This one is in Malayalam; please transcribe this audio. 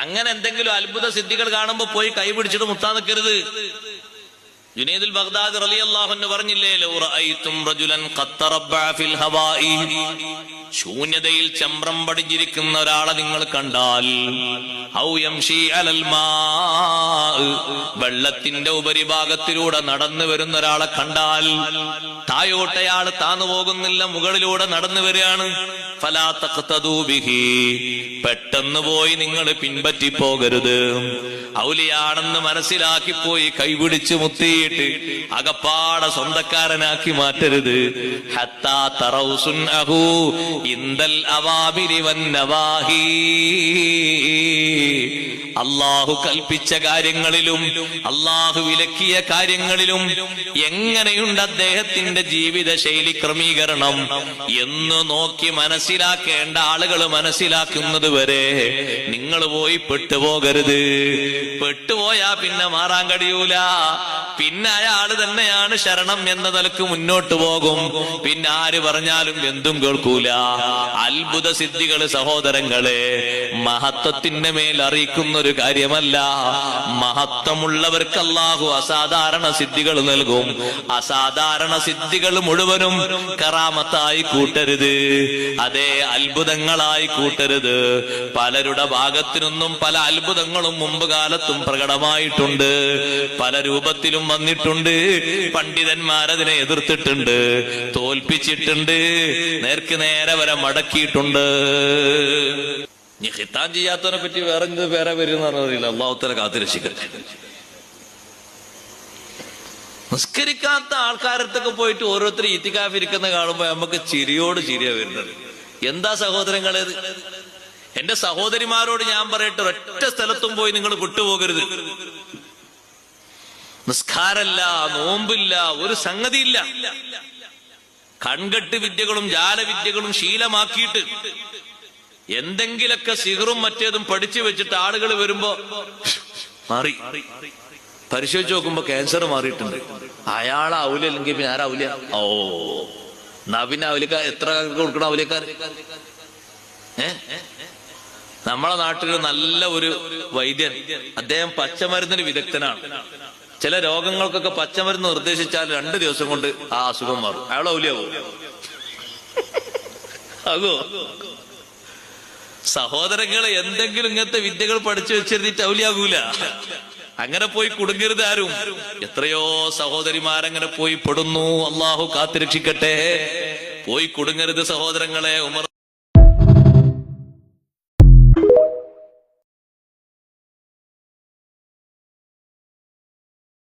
അങ്ങനെ എന്തെങ്കിലും അത്ഭുത സിദ്ധികൾ കാണുമ്പോ പോയി കൈപിടിച്ചിട്ട് മുത്താൻ നിൽക്കരുത്. ജുനൈദുൽ ബഗ്ദാദി റളിയല്ലാഹു അൻഹു പറഞ്ഞില്ലേ, ലൗ റഅയ്തും റജുലൻ ഖത്ത് റബ്ബഅ ഫിൽ ഹവാഇ, ശൂന്യതയിൽ ചമ്രം പടിഞ്ഞിരിക്കുന്ന ഒരാളെ നിങ്ങൾ കണ്ടാൽ, ഔ യംശി അലൽ മാ, വെള്ളത്തിന്റെ ഉപരിഭാഗത്തിലൂടെ നടന്നു വരുന്ന ഒരാളെ കണ്ടാൽ, തായോട്ടയാൾ താന്നു പോകുന്നില്ല, മുകളിലൂടെ നടന്നു വരികയാണ്, ഫലാ തഖ്തദൂ ബിഹി, പെട്ടെന്ന് പോയി നിങ്ങൾ പിൻപറ്റി പോകരുത്. ഔലിയാണെന്ന് മനസ്സിലാക്കിപ്പോയി കൈപിടിച്ച് മുത്തിയിട്ട് അകപ്പാടെ സ്വന്തക്കാരനാക്കി മാറ്റരുത്. ഹത്താ തറൗ സുൻഅഹു ഇന്ദൽ അവാമിരി വന്നവാഹി, അള്ളാഹു കൽപ്പിച്ച കാര്യങ്ങളിലും അള്ളാഹു വിലക്കിയ കാര്യങ്ങളിലും എങ്ങനെയുണ്ട് അദ്ദേഹത്തിന്റെ ജീവിത ശൈലി ക്രമീകരണം എന്ന് നോക്കി മനസ്സിലാക്കേണ്ട ആളുകൾ മനസ്സിലാക്കുന്നത് വരെ നിങ്ങൾ പോയി പെട്ടുപോകരുത്. പെട്ടുപോയാ പിന്നെ മാറാൻ കഴിയൂല. പിന്നെ അയാള് തന്നെയാണ് ശരണം എന്ന നിലക്ക് മുന്നോട്ട് പോകും. പിന്നെ ആര് പറഞ്ഞാലും എന്തും കേൾക്കൂല. അത്ഭുത സിദ്ധികള് സഹോദരങ്ങളെ മഹത്വത്തിന്റെ മേൽ അറിയിക്കുന്ന ഒരു കാര്യമല്ല. മഹത്വമുള്ളവർക്ക് അല്ലാഹു അസാധാരണ സിദ്ധികൾ നൽകും. അസാധാരണ സിദ്ധികൾ മുഴുവനും കറാമത്തായി കൂട്ടരുത്, അതേ അത്ഭുതങ്ങളായി കൂട്ടരുത്. പലരുടെ ഭാഗത്തിനൊന്നും പല അത്ഭുതങ്ങളും മുമ്പ് കാലത്തും പ്രകടമായിട്ടുണ്ട്, പല രൂപത്തിലും വന്നിട്ടുണ്ട്. പണ്ഡിതന്മാരതിനെ എതിർത്തിട്ടുണ്ട്, തോൽപ്പിച്ചിട്ടുണ്ട്, നേർക്ക് നേരെ വരെ മടക്കിയിട്ടുണ്ട്. നീ ഖിത്താൻ ചെയ്യാത്തവനെ പറ്റി വേറെ എന്ത് പേരെ വരുന്ന അറിയില്ല. അള്ളാഹുത്തല കാത്തുരക്ഷിക്കട്ടെ. നിസ്കരിക്കാത്ത ആൾക്കാരത്തൊക്കെ പോയിട്ട് ഓരോരുത്തർ ഇത്തിക്കാഫിരിക്കുന്ന കാണുമ്പോ നമുക്ക് ചിരിയോട് ചിരിയാ വരുന്നത്. എന്താ സഹോദരങ്ങളെ, എന്റെ സഹോദരിമാരോട് ഞാൻ പറയട്ടെ, ഒറ്റ സ്ഥലത്തും പോയി നിങ്ങൾ വിട്ടുപോകരുത്. നിസ്കാരല്ല, നോമ്പില്ല, ഒരു സംഗതിയില്ല. കൺകെട്ട് വിദ്യകളും ജാലവിദ്യകളും ശീലമാക്കിയിട്ട് എന്തെങ്കിലൊക്കെ സിഹറും മറ്റേതും പഠിച്ചു വെച്ചിട്ട് ആളുകൾ വരുമ്പോ മാറി പരിശോധിച്ച് നോക്കുമ്പോ ക്യാൻസർ മാറിയിട്ടുണ്ട്. അയാളെ ഔലിയല്ലെങ്കിൽ പിന്നെ ആരാ ഔലിയ? ഓ എന്നാ പിന്നെ ഔലിക്കാർ എത്ര കൊടുക്കണം? ഔലിയക്കാർ നമ്മളെ നാട്ടിൽ നല്ല ഒരു വൈദ്യൻ, അദ്ദേഹം പച്ചമരുന്നിന് വിദഗ്ധനാണ്. ചില രോഗങ്ങൾക്കൊക്കെ പച്ചമരുന്ന് നിർദ്ദേശിച്ചാൽ 2 ദിവസം കൊണ്ട് ആ അസുഖം മാറും. അയാൾ ഔലിയാവോ? ആകോ? സഹോദരങ്ങളെ, എന്തെങ്കിലും ഇങ്ങനത്തെ വിദ്യകൾ പഠിച്ചു വെച്ചിരുന്നിട്ട് ഔലിയാകൂല. അങ്ങനെ പോയി കുടുങ്ങരുത് ആരും. എത്രയോ സഹോദരിമാരങ്ങനെ പോയി പെടുന്നു. അള്ളാഹു കാത്തുരക്ഷിക്കട്ടെ. പോയി കുടുങ്ങരുത് സഹോദരങ്ങളെ. ഉമർ